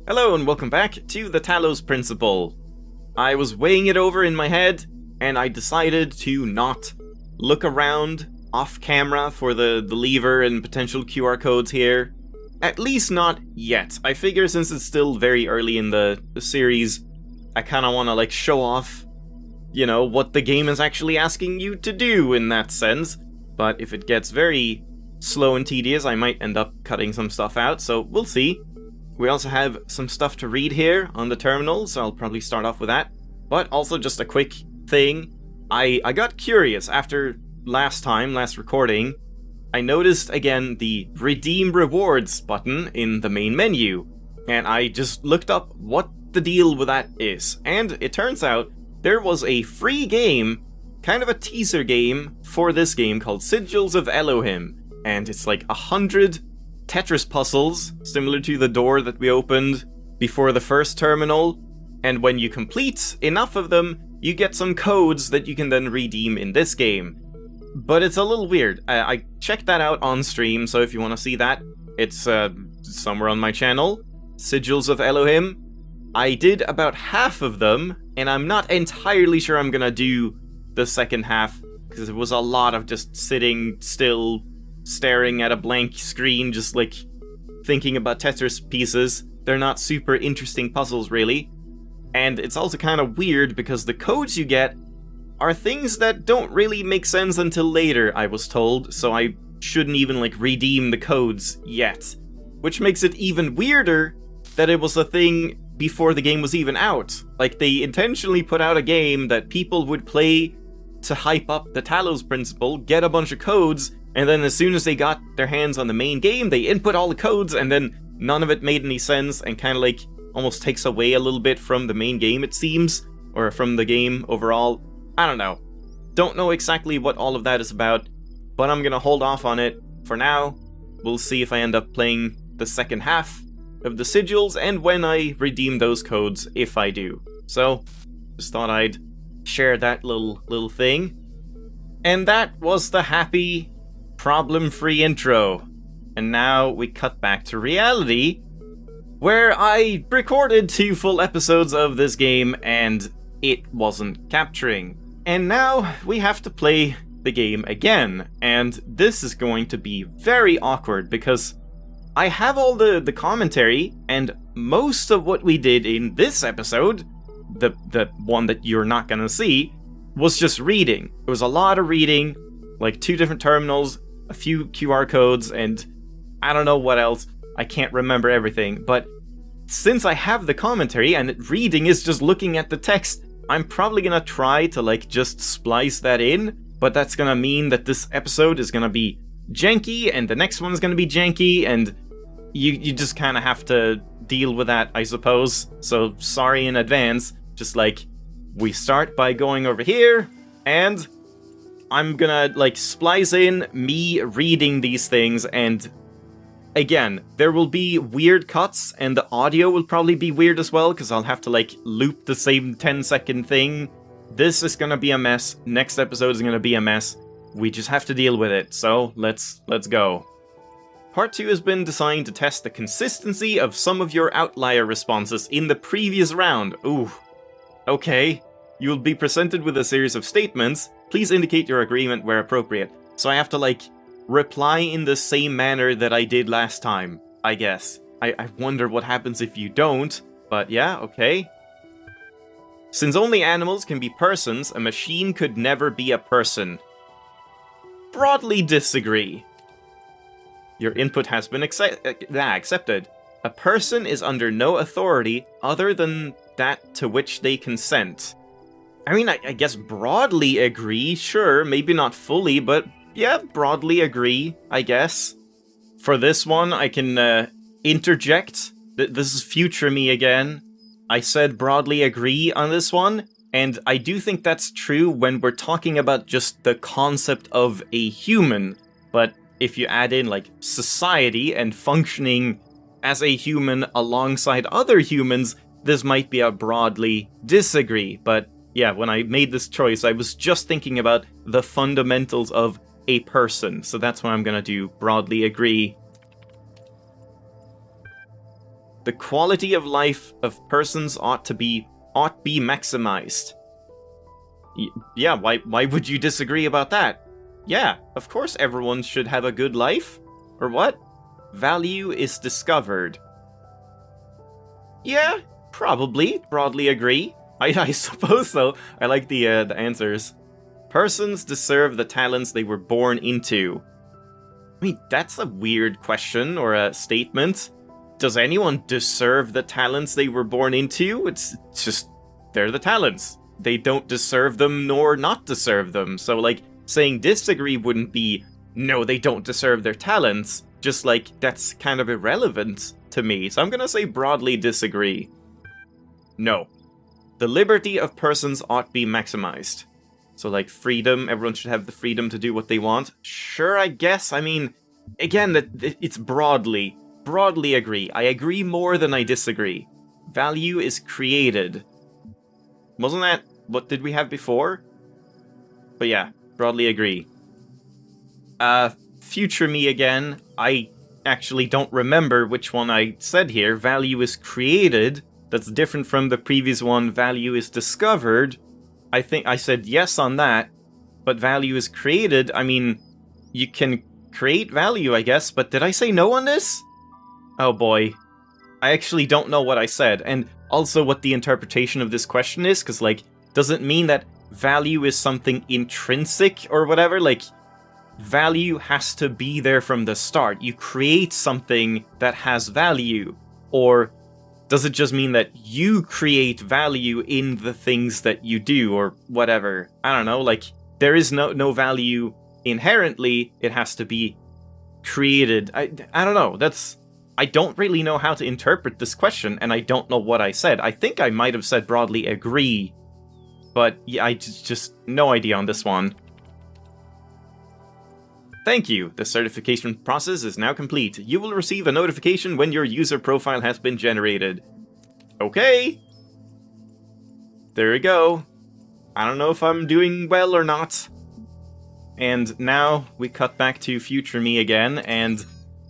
Hello and welcome back to the Talos Principle. I was weighing it over in my head, and I decided to not look around off camera for the lever and potential QR codes here. At least not yet. I figure since it's still very early in the series, I kinda wanna like show off, you know, what the game is actually asking you to do in that sense. But if it gets very slow and tedious, I might end up cutting some stuff out, so we'll see. We also have some stuff to read here on the terminal, so I'll probably start off with that. But also just a quick thing. I got curious after last recording. I noticed again the Redeem Rewards button in the main menu. And I just looked up what the deal with that is. And it turns out there was a free game, kind of a teaser game, for this game called Sigils of Elohim. And it's like 100 Tetris puzzles, similar to the door that we opened before the first terminal, and when you complete enough of them, you get some codes that you can then redeem in this game. But it's a little weird. I checked that out on stream, so if you want to see that, it's somewhere on my channel, Sigils of Elohim. I did about half of them, and I'm not entirely sure I'm gonna do the second half, because it was a lot of just sitting still, staring at a blank screen, just like thinking about Tetris pieces. They're not super interesting puzzles, really. And it's also kind of weird because the codes you get are things that don't really make sense until later, I was told, so I shouldn't even like redeem the codes yet. Which makes it even weirder that it was a thing before the game was even out. Like, they intentionally put out a game that people would play to hype up the Talos Principle, get a bunch of codes, and then as soon as they got their hands on the main game, they input all the codes, and then none of it made any sense, and kind of like almost takes away a little bit from the main game, it seems, or from the game overall. I don't know. Don't know exactly what all of that is about, but I'm gonna hold off on it for now. We'll see if I end up playing the second half of the sigils, and when I redeem those codes, if I do. So, just thought I'd share that little thing. And that was the happy, problem-free intro. And now we cut back to reality, where I recorded 2 full episodes of this game and it wasn't capturing. And now we have to play the game again, and this is going to be very awkward because I have all the commentary, and most of what we did in this episode, the one that you're not gonna see, was just reading. It was a lot of reading, like 2 different terminals, a few QR codes, and I don't know what else. I can't remember everything, but since I have the commentary and reading is just looking at the text, I'm probably gonna try to like just splice that in, but that's gonna mean that this episode is gonna be janky and the next one is gonna be janky, and you just kind of have to deal with that, I suppose. So sorry in advance. Just like, we start by going over here, and I'm gonna like splice in me reading these things, and again, there will be weird cuts, and the audio will probably be weird as well, because I'll have to like loop the same 10-second thing. This is gonna be a mess. Next episode is gonna be a mess. We just have to deal with it, so let's go. Part 2 has been designed to test the consistency of some of your outlier responses in the previous round. Ooh. Okay. You will be presented with a series of statements. Please indicate your agreement where appropriate. So I have to, like, reply in the same manner that I did last time, I guess. I wonder what happens if you don't, but yeah, okay. Since only animals can be persons, a machine could never be a person. Broadly disagree. Your input has been accepted. A person is under no authority other than that to which they consent. I mean, I guess broadly agree, sure, maybe not fully, but yeah, broadly agree, I guess. For this one, I can interject. This is future me again. I said broadly agree on this one, and I do think that's true when we're talking about just the concept of a human, but if you add in, like, society and functioning as a human alongside other humans, this might be a broadly disagree, but yeah, when I made this choice, I was just thinking about the fundamentals of a person, so that's what I'm gonna do, broadly agree. the quality of life of persons ought be maximized. Yeah, why would you disagree about that? Yeah, of course everyone should have a good life. Or what? Value is discovered. Yeah, probably. Broadly agree. I suppose so. I like the answers. Persons deserve the talents they were born into. I mean, that's a weird question or a statement. Does anyone deserve the talents they were born into? It's just, they're the talents. They don't deserve them nor not deserve them. So, like, saying disagree wouldn't be, no, they don't deserve their talents. Just, like, that's kind of irrelevant to me. So I'm gonna say broadly disagree. No. The liberty of persons ought be maximized. So, like, freedom, everyone should have the freedom to do what they want. Sure, I guess. I mean, again, it's broadly agree. I agree more than I disagree. Value is created. Wasn't that what did we have before? But yeah, broadly agree. Future me again. I actually don't remember which one I said here. Value is created. That's different from the previous one. Value is discovered. I think I said yes on that. But value is created. I mean, you can create value, I guess. But did I say no on this? Oh boy. I actually don't know what I said. And also what the interpretation of this question is. Because, like, does it mean that value is something intrinsic or whatever? Like, value has to be there from the start. You create something that has value. Or does it just mean that you create value in the things that you do or whatever? I don't know, like, there is no value inherently. It has to be created. I don't know, I don't really know how to interpret this question, and I don't know what I said. I think I might have said broadly agree, but yeah, I just no idea on this one. Thank you. The certification process is now complete. You will receive a notification when your user profile has been generated. Okay. There we go. I don't know if I'm doing well or not. And now we cut back to future me again, and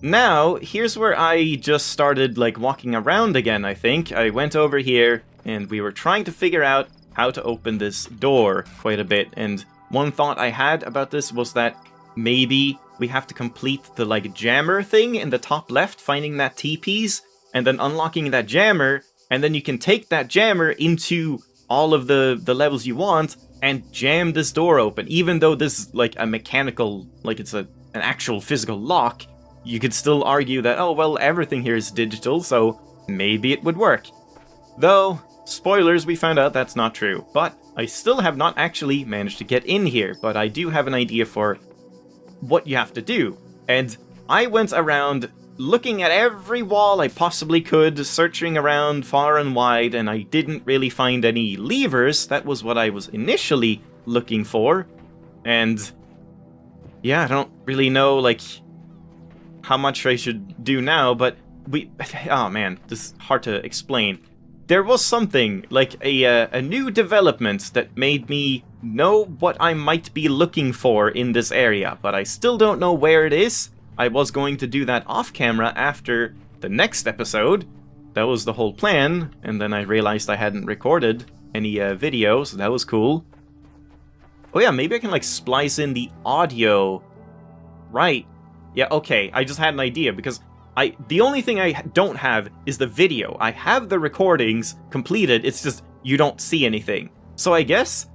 now here's where I just started, like, walking around again, I think. I went over here, and we were trying to figure out how to open this door quite a bit, and one thought I had about this was that maybe we have to complete the, like, jammer thing in the top left, finding that T-piece, and then unlocking that jammer, and then you can take that jammer into all of the levels you want, and jam this door open. Even though this is, like, a mechanical, like, it's an actual physical lock, you could still argue that, oh, well, everything here is digital, so maybe it would work. Though, spoilers, we found out that's not true. But I still have not actually managed to get in here, but I do have an idea for what you have to do. And I went around looking at every wall I possibly could, searching around far and wide, and I didn't really find any levers. That was what I was initially looking for. And yeah, I don't really know, like, how much I should do now, but oh man, this is hard to explain. There was something, like a new development that made me know what I might be looking for in this area, but I still don't know where it is. I was going to do that off camera after the next episode. That was the whole plan, and then I realized I hadn't recorded any video, so that was cool. Oh yeah, maybe I can, like, splice in the audio. Right. Yeah, okay, I just had an idea, because the only thing I don't have is the video. I have the recordings completed, it's just you don't see anything. So I guess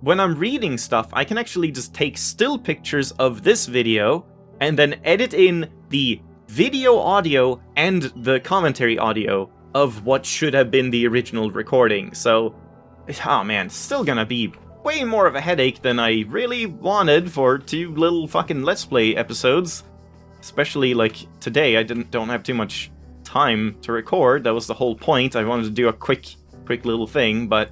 when I'm reading stuff, I can actually just take still pictures of this video and then edit in the video audio and the commentary audio of what should have been the original recording. So, oh man, still gonna be way more of a headache than I really wanted for 2 little fucking Let's Play episodes. Especially, like, today, I don't have too much time to record. That was the whole point. I wanted to do a quick little thing, but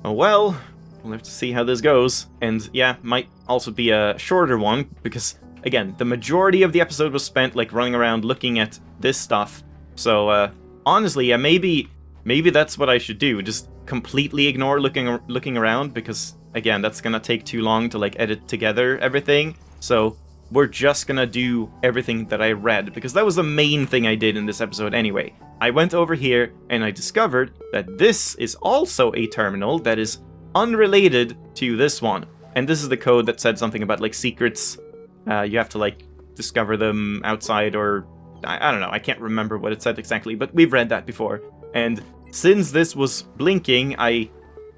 oh well. We'll have to see how this goes. And yeah, might also be a shorter one, because, again, the majority of the episode was spent, like, running around looking at this stuff. So, honestly, yeah, maybe that's what I should do. Just completely ignore looking around, because, again, that's gonna take too long to, like, edit together everything. So we're just gonna do everything that I read, because that was the main thing I did in this episode anyway. I went over here, and I discovered that this is also a terminal that is unrelated to this one. And this is the code that said something about, like, secrets. You have to, like, discover them outside, or... I don't know, I can't remember what it said exactly, but we've read that before. And since this was blinking, I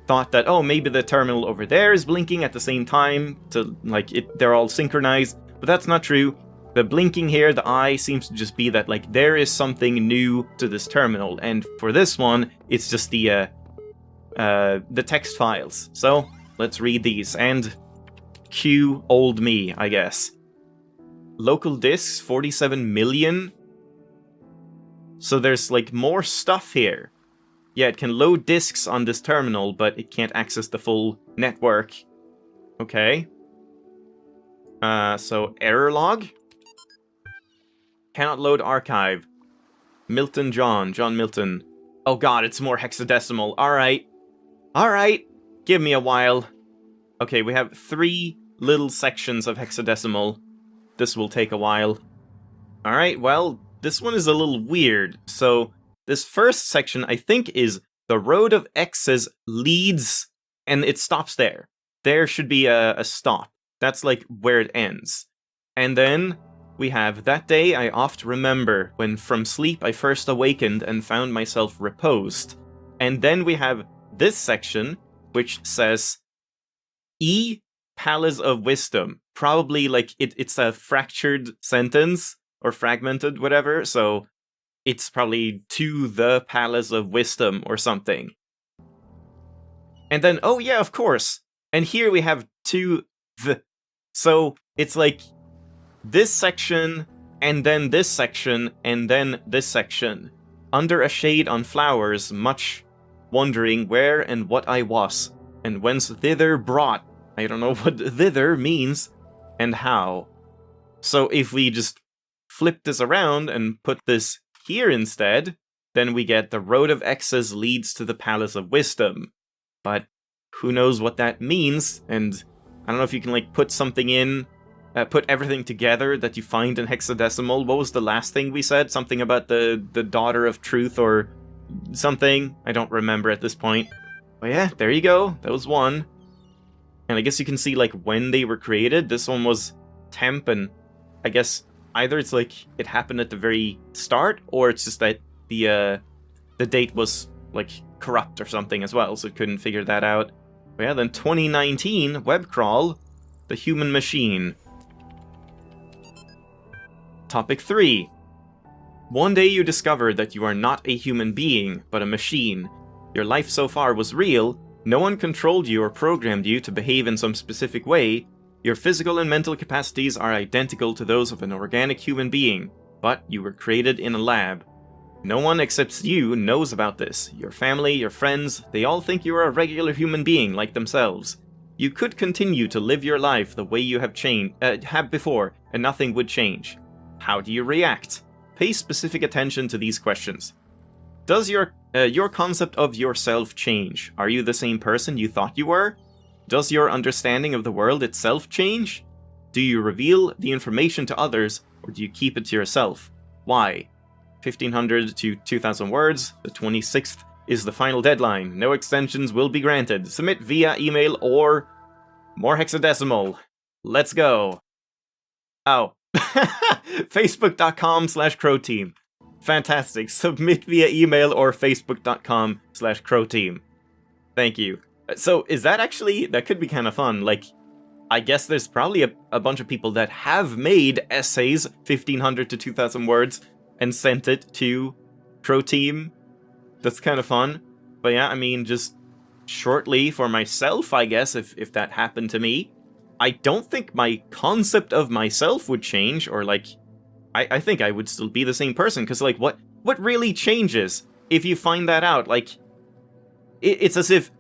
thought that, oh, maybe the terminal over there is blinking at the same time, to, like, they're all synchronized. But that's not true. The blinking here, the eye, seems to just be that, like, there is something new to this terminal. And for this one, it's just the text files. So, let's read these, and cue old me, I guess. Local disks, 47 million? So there's, like, more stuff here. Yeah, it can load disks on this terminal, but it can't access the full network. Okay. So error log? Cannot load archive. Milton John Milton. Oh god, it's more hexadecimal. Alright. Alright. Give me a while. Okay, we have 3 little sections of hexadecimal. This will take a while. Alright, well, this one is a little weird. So, this first section, I think, is the road of X's leads, and it stops there. There should be a stop. That's, like, where it ends. And then we have, that day I oft remember, when from sleep I first awakened and found myself reposed. And then we have this section, which says, E. Palace of Wisdom. Probably, like, it's a fractured sentence, or fragmented, whatever, so it's probably to the Palace of Wisdom or something. And then, oh yeah, of course, and here we have to the... So, it's like, this section, and then this section, and then this section. Under a shade on flowers, much wondering where and what I was, and whence thither brought. I don't know what thither means, and how. So if we just flip this around and put this here instead, then we get the road of X's leads to the Palace of Wisdom. But who knows what that means, and I don't know if you can, like, put something in, put everything together that you find in hexadecimal. What was the last thing we said? Something about the Daughter of Truth or something? I don't remember at this point. But yeah, there you go. That was one. And I guess you can see, like, when they were created. This one was temp, and I guess either it's like it happened at the very start, or it's just that the date was, like, corrupt or something as well, so it couldn't figure that out. But yeah, then 2019, web crawl, the human machine. Topic 3. One day you discover that you are not a human being, but a machine. Your life so far was real. No one controlled you or programmed you to behave in some specific way. Your physical and mental capacities are identical to those of an organic human being, but you were created in a lab. No one except you knows about this. Your family, your friends, they all think you are a regular human being like themselves. You could continue to live your life the way you have before, and nothing would change. How do you react? Pay specific attention to these questions. Does your concept of yourself change? Are you the same person you thought you were? Does your understanding of the world itself change? Do you reveal the information to others, or do you keep it to yourself? Why? 1500 to 2000 words. The 26th is the final deadline. No extensions will be granted. Submit via email or more hexadecimal. Let's go. Oh. Facebook.com/crowteam. Fantastic. Submit via email or Facebook.com/crowteam. Thank you. So, is that actually... That could be kind of fun. Like, I guess there's probably a bunch of people that have made essays 1500 to 2000 words and sent it to Crowteam. That's kind of fun. But yeah, I mean, just shortly for myself, I guess, if that happened to me, I don't think my concept of myself would change, or like... I think I would still be the same person, because, like, what really changes if you find that out? Like, it's as if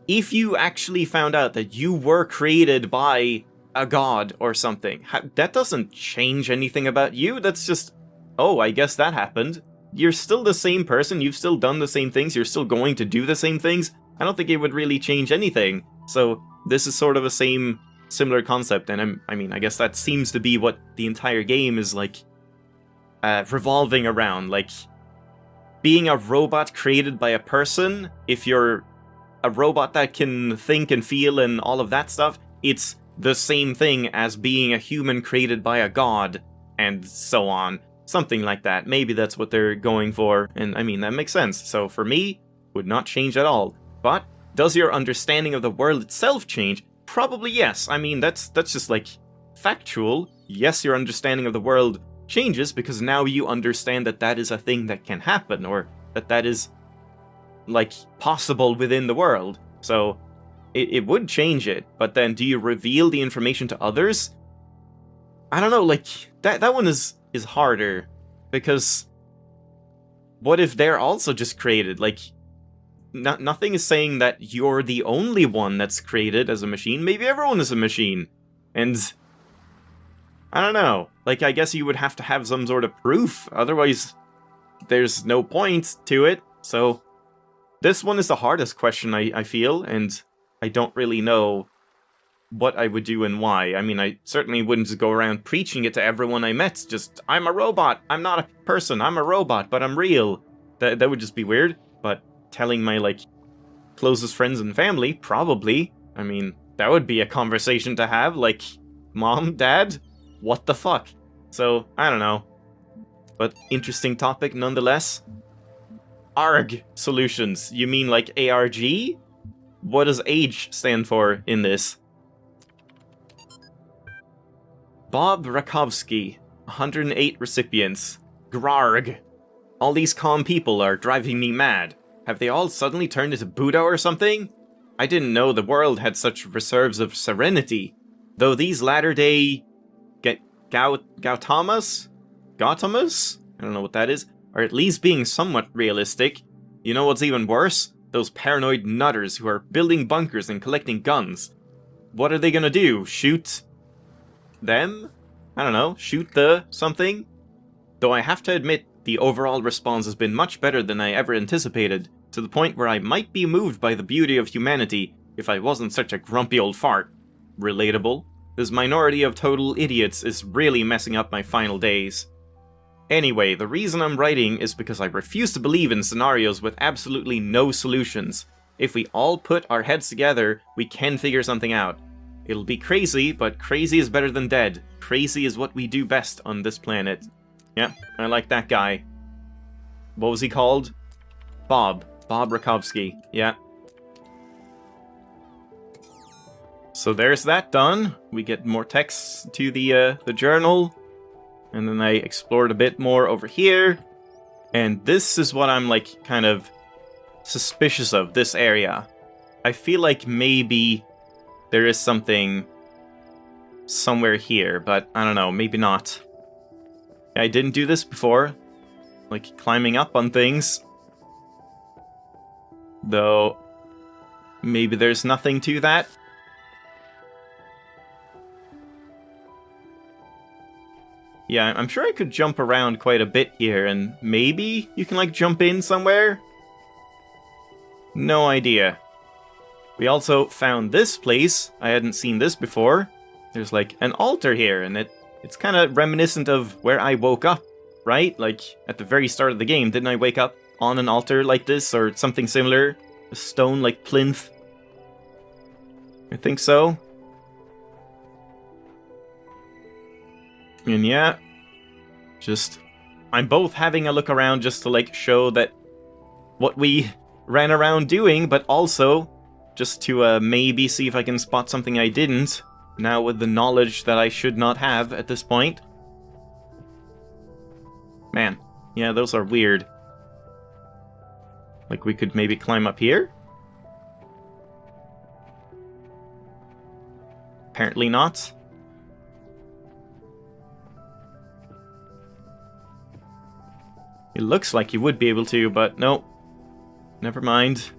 you actually found out that you were created by a god or something, that doesn't change anything about you. That's just, oh, I guess that happened. You're still the same person, you've still done the same things, you're still going to do the same things. I don't think it would really change anything. So, this is sort of a same similar concept, and I mean, I guess that seems to be what the entire game is, like, revolving around. Like, being a robot created by a person, if you're a robot that can think and feel and all of that stuff, it's the same thing as being a human created by a god, and so on. Something like that. Maybe that's what they're going for, and I mean, that makes sense. So for me, would not change at all. But does your understanding of the world itself change? Probably yes. I mean, that's just like factual. Yes, your understanding of the world changes because now you understand that that is a thing that can happen, or that is like possible within the world. So it would change it, but then do you reveal the information to others? I don't know, like that one is harder, because what if they're also just created? Like, nothing is saying that you're the only one that's created as a machine. Maybe everyone is a machine, and I don't know. Like, I guess you would have to have some sort of proof, otherwise there's no point to it. So this one is the hardest question, I feel, and I don't really know what I would do and why. I mean, I certainly wouldn't go around preaching it to everyone I met. Just, I'm a robot. I'm not a person. I'm a robot, but I'm real. That would just be weird. But telling my, like, closest friends and family, probably. I mean, that would be a conversation to have. Like, Mom, Dad, what the fuck? So, I don't know. But interesting topic nonetheless. ARG solutions. You mean like ARG? What does age stand for in this? Bob Rakowski, 108 recipients. Grarg. All these calm people are driving me mad. Have they all suddenly turned into Buddha or something? I didn't know the world had such reserves of serenity. Though these latter-day Gautamas? I don't know what that is. Are at least being somewhat realistic. You know what's even worse? Those paranoid nutters who are building bunkers and collecting guns. What are they gonna do? Shoot them? I don't know. Shoot the something? Though I have to admit, the overall response has been much better than I ever anticipated, to the point where I might be moved by the beauty of humanity if I wasn't such a grumpy old fart. Relatable. This minority of total idiots is really messing up my final days. Anyway, the reason I'm writing is because I refuse to believe in scenarios with absolutely no solutions. If we all put our heads together, we can figure something out. It'll be crazy, but crazy is better than dead. Crazy is what we do best on this planet. Yeah, I like that guy. What was he called? Bob. Bob Rakowski. Yeah. So there's that done. We get more text to the journal. And then I explored a bit more over here. And this is what I'm, like, kind of suspicious of, this area. I feel like maybe there is something somewhere here, but I don't know, maybe not. I didn't do this before, like climbing up on things. Though, maybe there's nothing to that. Yeah, I'm sure I could jump around quite a bit here, and maybe you can, like, jump in somewhere? No idea. We also found this place. I hadn't seen this before. There's, like, an altar here, and it's kind of reminiscent of where I woke up, right? Like, at the very start of the game, didn't I wake up on an altar like this, or something similar? A stone, like, plinth? I think so. And yeah, I'm both having a look around just to, like, show that what we ran around doing, but also just to maybe see if I can spot something I didn't, now with the knowledge that I should not have at this point. Man, yeah, those are weird. Like, we could maybe climb up here? Apparently not. It looks like you would be able to, but no. Never mind.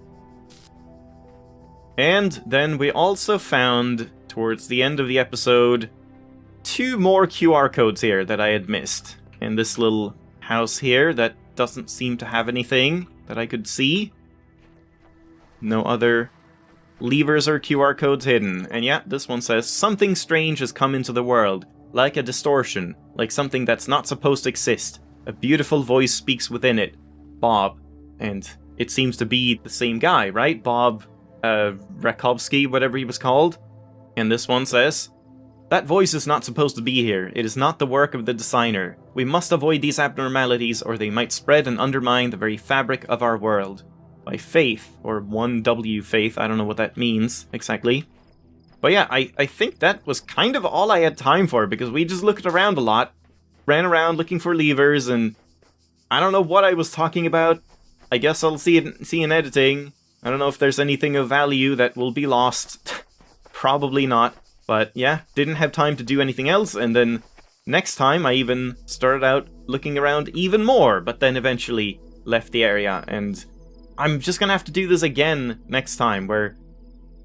And then we also found, towards the end of the episode, 2 more QR codes here that I had missed. In this little house here that doesn't seem to have anything that I could see. No other levers or QR codes hidden. And yeah, this one says, something strange has come into the world, like a distortion, like something that's not supposed to exist. A beautiful voice speaks within it. Bob. And it seems to be the same guy, right? Bob Rakovsky, whatever he was called. And this one says, that voice is not supposed to be here. It is not the work of the designer. We must avoid these abnormalities or they might spread and undermine the very fabric of our world. By faith, or 1W faith, I don't know what that means exactly. But yeah, I think that was kind of all I had time for, because we just looked around a lot, ran around looking for levers, and I don't know what I was talking about. I guess I'll see in editing. I don't know if there's anything of value that will be lost. Probably not. But yeah, didn't have time to do anything else, and then next time I even started out looking around even more, but then eventually left the area, and I'm just gonna have to do this again next time, where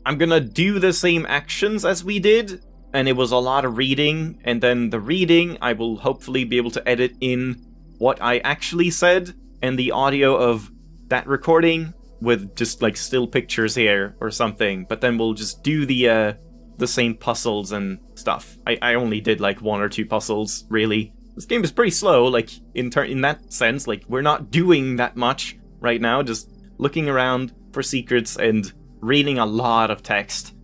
I'm gonna do the same actions as we did, and it was a lot of reading, and then the reading I will hopefully be able to edit in what I actually said, and the audio of that recording with just like still pictures here or something, but then we'll just do the same puzzles and stuff. I only did like 1 or 2 puzzles, really. This game is pretty slow, like in that sense, like we're not doing that much right now, just looking around for secrets and reading a lot of text.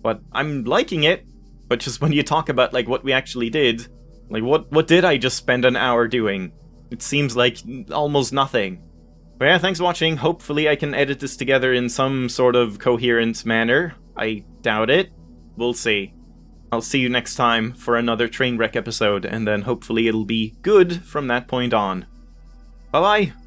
But I'm liking it, but just when you talk about like what we actually did, like what did I just spend an hour doing? It seems like almost nothing. But yeah, thanks for watching. Hopefully I can edit this together in some sort of coherent manner. I doubt it. We'll see. I'll see you next time for another Trainwreck episode, and then hopefully it'll be good from that point on. Bye-bye!